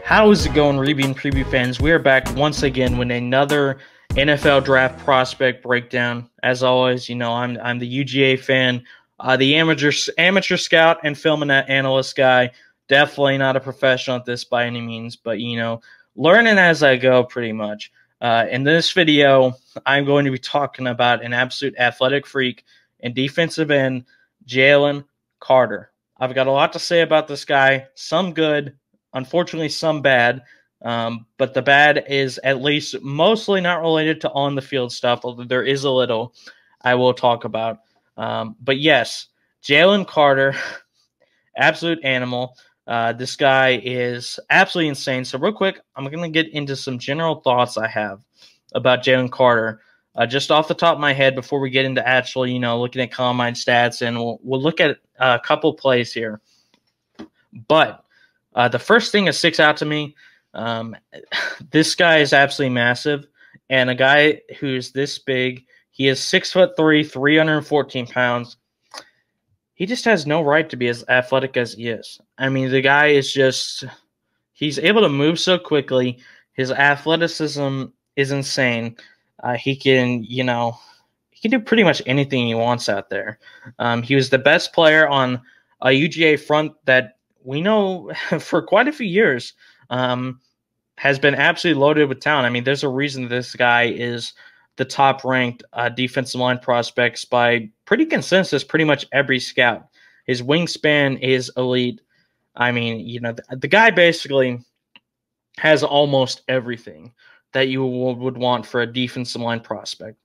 How is it going, Review and Preview fans? We are back once again with another NFL draft prospect breakdown. As always, I'm the UGA fan, the amateur scout and film analyst guy. Definitely not a professional at this by any means, but learning as I go, pretty much. In this video, I'm going to be talking about an absolute athletic freak and defensive end, Jalen Carter. I've got a lot to say about this guy. Some good. Unfortunately, some bad, but the bad is at least mostly not related to on-the-field stuff, although there is a little I will talk about. But yes, Jalen Carter, absolute animal. This guy is absolutely insane. So real quick, I'm going to get into some general thoughts I have about Jalen Carter. Just off the top of my head before we get into actually, looking at combine stats, and we'll look at a couple plays here. But the first thing that sticks out to me, this guy is absolutely massive, and a guy who's this big, he is 6'3", 314 pounds. He just has no right to be as athletic as he is. I mean, the guy is he's able to move so quickly. His athleticism is insane. He can do pretty much anything he wants out there. He was the best player on a UGA front that we know for quite a few years has been absolutely loaded with talent. I mean, there's a reason this guy is the top-ranked defensive line prospects by pretty consensus, pretty much every scout. His wingspan is elite. I mean, the guy basically has almost everything that you would want for a defensive line prospect,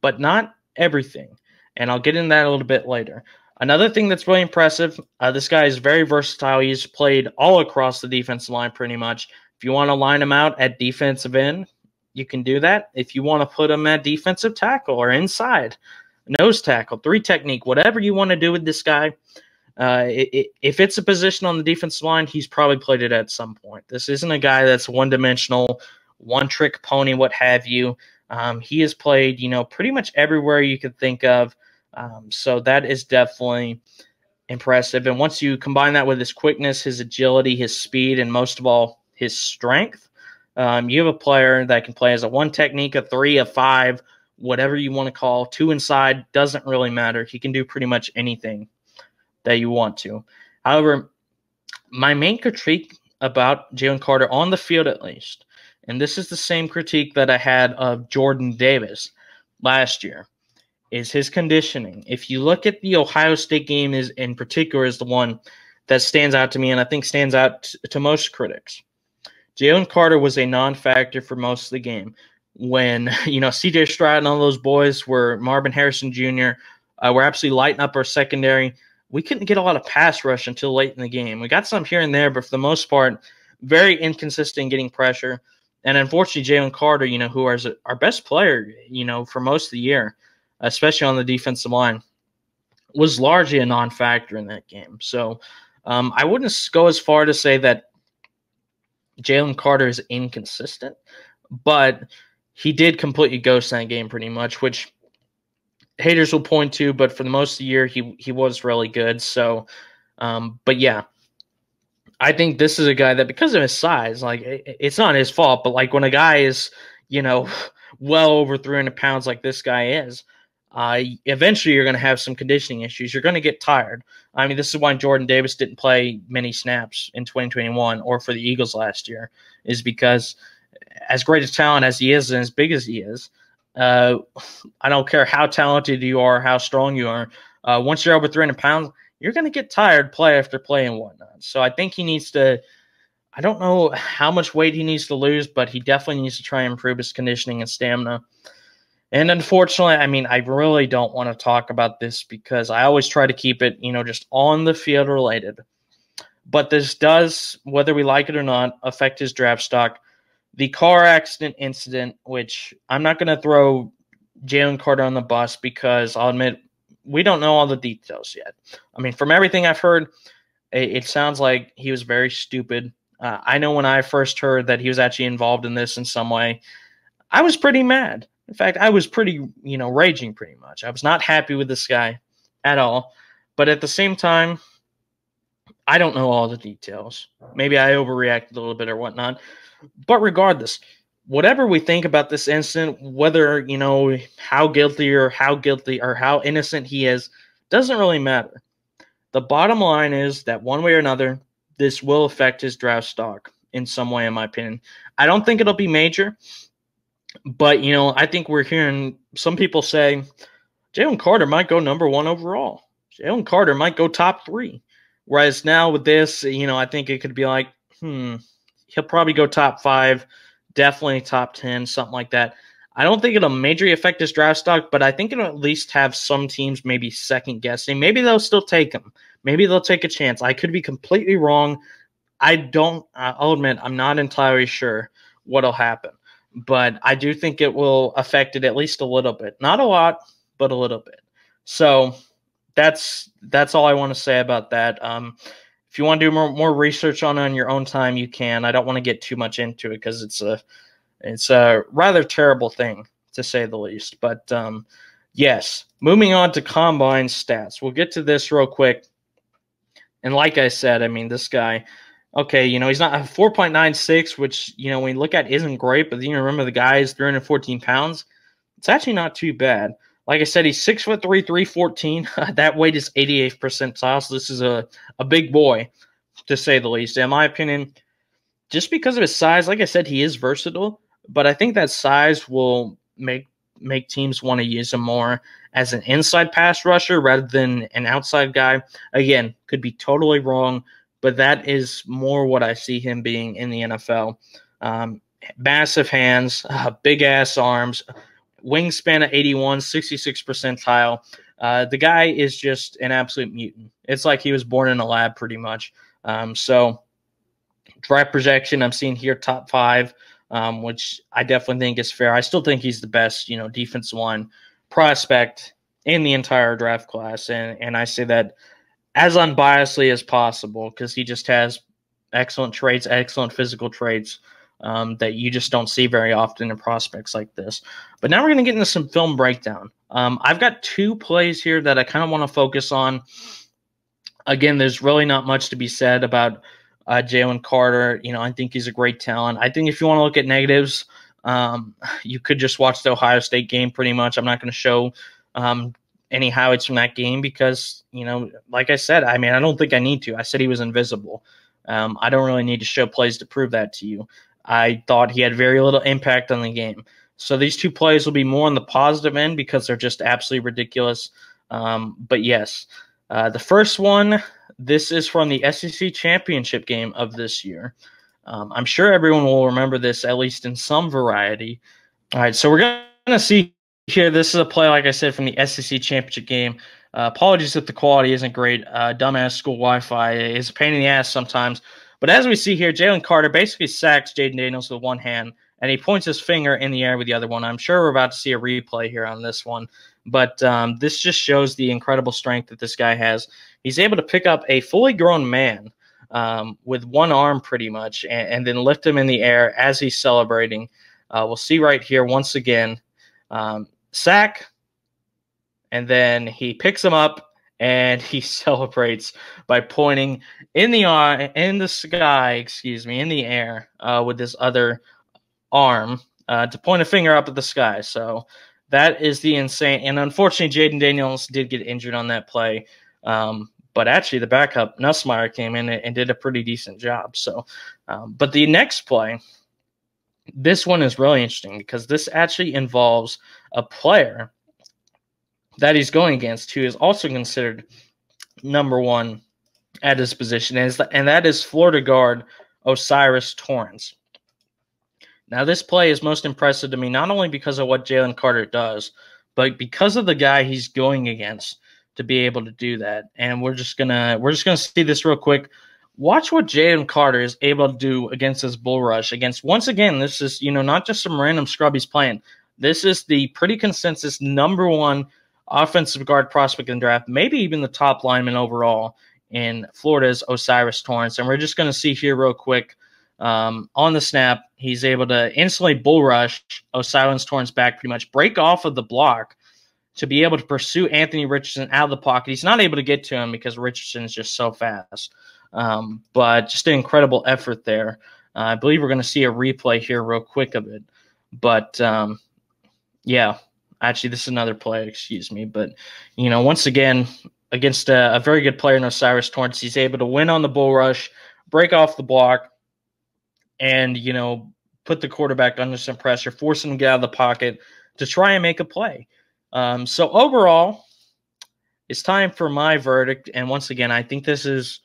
but not everything. And I'll get into that a little bit later. Another thing that's really impressive, this guy is very versatile. He's played all across the defensive line pretty much. If you want to line him out at defensive end, you can do that. If you want to put him at defensive tackle or inside, nose tackle, 3 technique, whatever you want to do with this guy, if it's a position on the defensive line, he's probably played it at some point. This isn't a guy that's one-dimensional, one-trick pony, what have you. He has played, pretty much everywhere you could think of. So that is definitely impressive. And once you combine that with his quickness, his agility, his speed, and most of all, his strength, you have a player that can play as a 1 technique, a 3, a 5, whatever you want to call, 2 inside, doesn't really matter. He can do pretty much anything that you want to. However, my main critique about Jalen Carter, on the field at least, and this is the same critique that I had of Jordan Davis last year, is his conditioning. If you look at the Ohio State game in particular is the one that stands out to me and I think stands out to most critics. Jalen Carter was a non-factor for most of the game. When, C.J. Stroud and all those boys Marvin Harrison Jr. Were absolutely lighting up our secondary, we couldn't get a lot of pass rush until late in the game. We got some here and there, but for the most part, very inconsistent getting pressure. And unfortunately, Jalen Carter, who is our best player, for most of the year, especially on the defensive line, was largely a non-factor in that game. So I wouldn't go as far to say that Jalen Carter is inconsistent, but he did completely ghost that game pretty much, which haters will point to, but for the most of the year, he was really good. So, but yeah, I think this is a guy that, because of his size, it's not his fault, but when a guy is, well over 300 pounds like this guy is, eventually you're going to have some conditioning issues. You're going to get tired. I mean, this is why Jordan Davis didn't play many snaps in 2021 or for the Eagles last year, is because as great a talent as he is and as big as he is, I don't care how talented you are, how strong you are. Once you're over 300 pounds, you're going to get tired play after play and whatnot. So I think he needs to, I don't know how much weight he needs to lose, but he definitely needs to try and improve his conditioning and stamina. And unfortunately, I mean, I really don't want to talk about this because I always try to keep it, just on the field related. But this does, whether we like it or not, affect his draft stock. The car accident incident, which I'm not going to throw Jalen Carter on the bus because I'll admit we don't know all the details yet. I mean, from everything I've heard, it sounds like he was very stupid. I know when I first heard that he was actually involved in this in some way, I was pretty mad. In fact, I was pretty, raging pretty much. I was not happy with this guy at all. But at the same time, I don't know all the details. Maybe I overreacted a little bit or whatnot. But regardless, whatever we think about this incident, whether, how guilty or how innocent he is, doesn't really matter. The bottom line is that one way or another, this will affect his draft stock in some way, in my opinion. I don't think it'll be major, but, I think we're hearing some people say Jalen Carter might go number 1 overall. Jalen Carter might go top 3. Whereas now with this, I think it could be like, he'll probably go top 5, definitely top 10, something like that. I don't think it'll majorly affect his draft stock, but I think it'll at least have some teams maybe second guessing. Maybe they'll still take him. Maybe they'll take a chance. I could be completely wrong. I'll admit, I'm not entirely sure what'll happen, but I do think it will affect it at least a little bit. Not a lot, but a little bit. So that's all I want to say about that. If you want to do more research on it on your own time, you can. I don't want to get too much into it because it's a rather terrible thing, to say the least. But yes, moving on to combine stats. We'll get to this real quick. And like I said, I mean, this guy, okay, he's not 4.96, which, when you look at isn't great, but you remember the guy is 314 pounds. It's actually not too bad. Like I said, he's 6'3", 314. That weight is 88th percentile, so this is a big boy, to say the least. In my opinion, just because of his size, like I said, he is versatile, but I think that size will make teams want to use him more as an inside pass rusher rather than an outside guy. Again, could be totally wrong, but that is more what I see him being in the NFL. Massive hands, big-ass arms, wingspan of 81, 66th percentile. The guy is just an absolute mutant. It's like he was born in a lab pretty much. So draft projection, I'm seeing here top 5, which I definitely think is fair. I still think he's the best, defensive line prospect in the entire draft class. And I say that as unbiasedly as possible because he just has excellent traits, excellent physical traits. That you just don't see very often in prospects like this. But now we're going to get into some film breakdown. I've got 2 plays here that I kind of want to focus on. Again, there's really not much to be said about Jalen Carter. I think he's a great talent. I think if you want to look at negatives, you could just watch the Ohio State game pretty much. I'm not going to show any highlights from that game because, like I said, I don't think I need to. I said he was invisible. I don't really need to show plays to prove that to you. I thought he had very little impact on the game. So these 2 plays will be more on the positive end because they're just absolutely ridiculous. But yes, the first one, this is from the SEC championship game of this year. I'm sure everyone will remember this, at least in some variety. All right, so we're going to see here. This is a play, like I said, from the SEC championship game. Apologies if the quality isn't great. Dumbass school Wi-Fi is a pain in the ass sometimes. But as we see here, Jalen Carter basically sacks Jaden Daniels with one hand, and he points his finger in the air with the other one. I'm sure we're about to see a replay here on this one. But this just shows the incredible strength that this guy has. He's able to pick up a fully grown man with one arm pretty much and then lift him in the air as he's celebrating. We'll see right here once again. Sack, and then he picks him up and he celebrates by pointing in the air with his other arm to point a finger up at the sky. So that is the insane. And unfortunately, Jaden Daniels did get injured on that play. But actually, the backup Nussmeier came in and did a pretty decent job. So, but the next play, this one is really interesting because this actually involves a player that he's going against who is also considered number 1 at his position, and that is Florida guard O'Cyrus Torrence. Now, this play is most impressive to me not only because of what Jalen Carter does, but because of the guy he's going against to be able to do that. And we're just gonna see this real quick. Watch what Jalen Carter is able to do against this bull rush. Once again, this is not just some random scrub he's playing. This is the pretty consensus number 1 offensive guard prospect in the draft, maybe even the top lineman overall in Florida's O'Cyrus Torrence. And we're just going to see here real quick on the snap, he's able to instantly bull rush O'Cyrus Torrence back, pretty much break off of the block to be able to pursue Anthony Richardson out of the pocket. He's not able to get to him because Richardson is just so fast. But just an incredible effort there. I believe we're going to see a replay here real quick of it. But, yeah, actually, this is another play, excuse me. But, once again, against a very good player in Osiris Torrance, he's able to win on the bull rush, break off the block, and, put the quarterback under some pressure, force him to get out of the pocket to try and make a play. So overall, it's time for my verdict. And once again, I think this is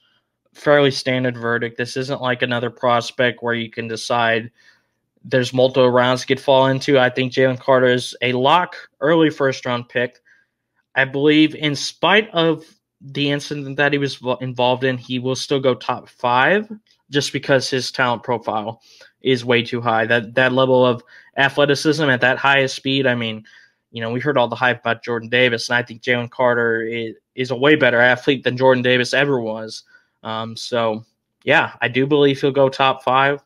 fairly standard verdict. This isn't like another prospect where you can decide there's multiple rounds to fall into. I think Jalen Carter is a lock, early first-round pick. I believe in spite of the incident that he was involved in, he will still go top 5 just because his talent profile is way too high. That level of athleticism at that highest speed, I mean, we heard all the hype about Jordan Davis, and I think Jalen Carter is a way better athlete than Jordan Davis ever was. So, yeah, I do believe he'll go top 5.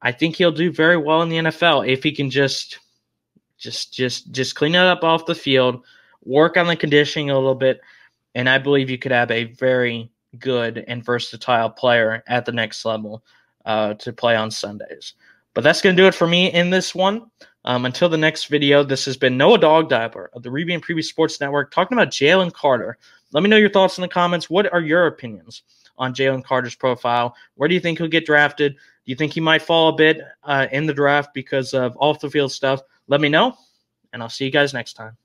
I think he'll do very well in the NFL if he can just clean it up off the field, work on the conditioning a little bit, and I believe you could have a very good and versatile player at the next level to play on Sundays. But that's going to do it for me in this one. Until the next video, this has been Noah Dogdiver of the Review and Preview Sports Network talking about Jalen Carter. Let me know your thoughts in the comments. What are your opinions on Jalen Carter's profile? Where do you think he'll get drafted? Do you think he might fall a bit in the draft because of off-the-field stuff? Let me know, and I'll see you guys next time.